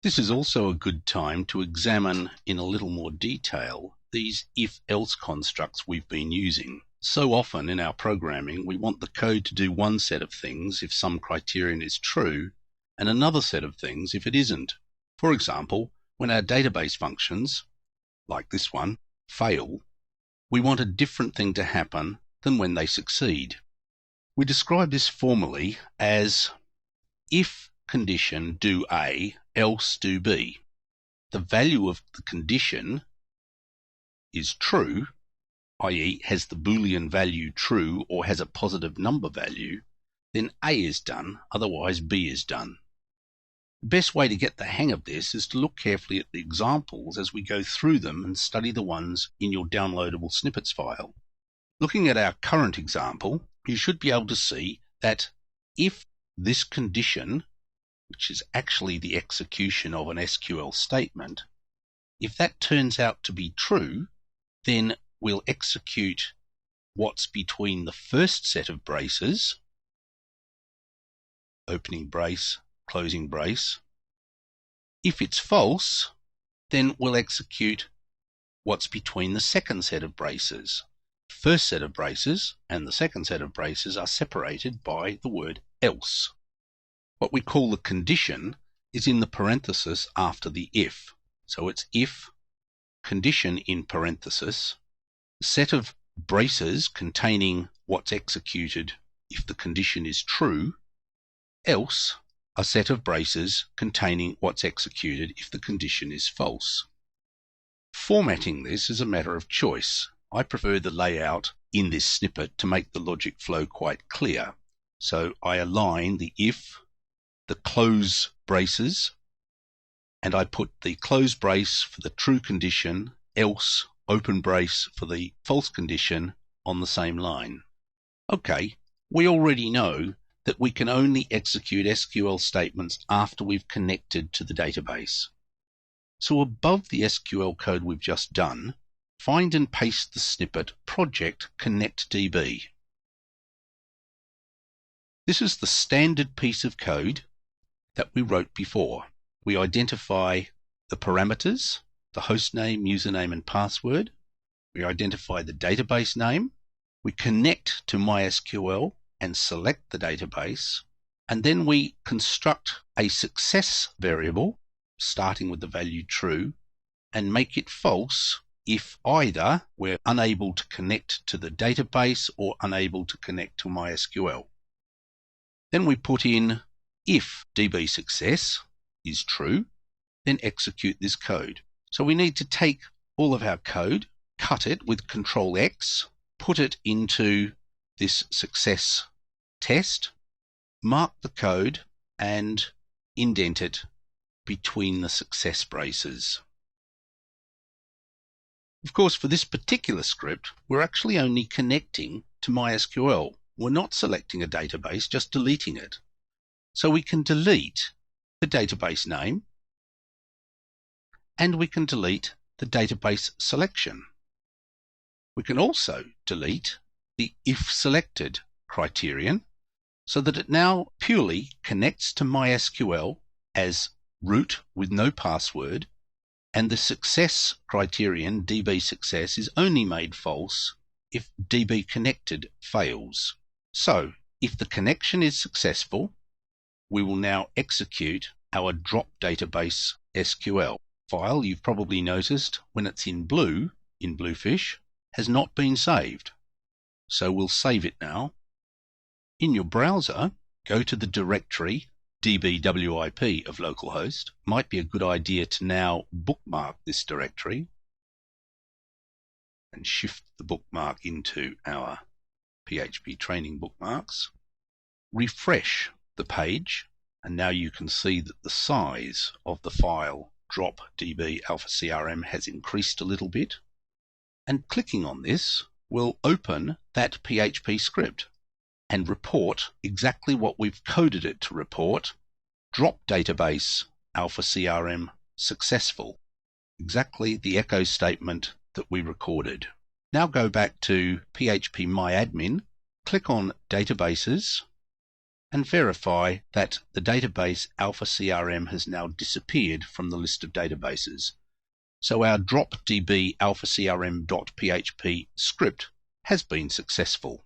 This is also a good time to examine in a little more detail these if-else constructs we've been using. So often in our programming, we want the code to do one set of things if some criterion is true, and another set of things if it isn't. For example, when our database functions, like this one, fail, we want a different thing to happen than when they succeed. We describe this formally as if condition do A, else do B. The value of the condition is true, i.e. has the Boolean value true or has a positive number value, then A is done, otherwise B is done. The best way to get the hang of this is to look carefully at the examples as we go through them and study the ones in your downloadable snippets file. Looking at our current example, you should be able to see that if this condition, which is actually the execution of an SQL statement, if that turns out to be true, then we'll execute what's between the first set of braces, opening brace, closing brace. If it's false, then we'll execute what's between the second set of braces. The first set of braces and the second set of braces are separated by the word else. What we call the condition is in the parenthesis after the if. So it's if, condition in parenthesis, set of braces containing what's executed if the condition is true, else a set of braces containing what's executed if the condition is false. Formatting this is a matter of choice. I prefer the layout in this snippet to make the logic flow quite clear. So I align the if, the close braces, and I put the close brace for the true condition, else open brace for the false condition on the same line. Okay, we already know that we can only execute SQL statements after we've connected to the database. So above the SQL code we've just done, find and paste the snippet project connectdb. This is the standard piece of code that we wrote before. We identify the parameters, the hostname, username, and password. We identify the database name. We connect to MySQL and select the database. And then we construct a success variable, starting with the value true, and make it false if either we're unable to connect to the database or unable to connect to MySQL. Then we put in if DB success is true, then execute this code. So we need to take all of our code, cut it with Control X, put it into this success test, mark the code and indent it between the success braces. Of course, for this particular script, we're actually only connecting to MySQL. We're not selecting a database, just deleting it. So we can delete the database name and we can delete the database selection. We can also delete the if selected criterion so that it now purely connects to MySQL as root with no password, and the success criterion, DB success, is only made false if DB connected fails. So if the connection is successful, we will now execute our drop database SQL. File, you've probably noticed when it's in blue, in Bluefish, has not been saved. So we'll save it now. In your browser, go to the directory dbwip of localhost. Might be a good idea to now bookmark this directory and shift the bookmark into our PHP training bookmarks. Refresh the page, and now you can see that the size of the file drop db alpha crm has increased a little bit, and clicking on this will open that PHP script and report exactly what we've coded it to report. Drop database alpha crm successful. Exactly the echo statement that we recorded. Now go back to PHP MyAdmin, click on Databases, and verify that the database Alpha CRM has now disappeared from the list of databases. So our dropdb alphacrm.php script has been successful.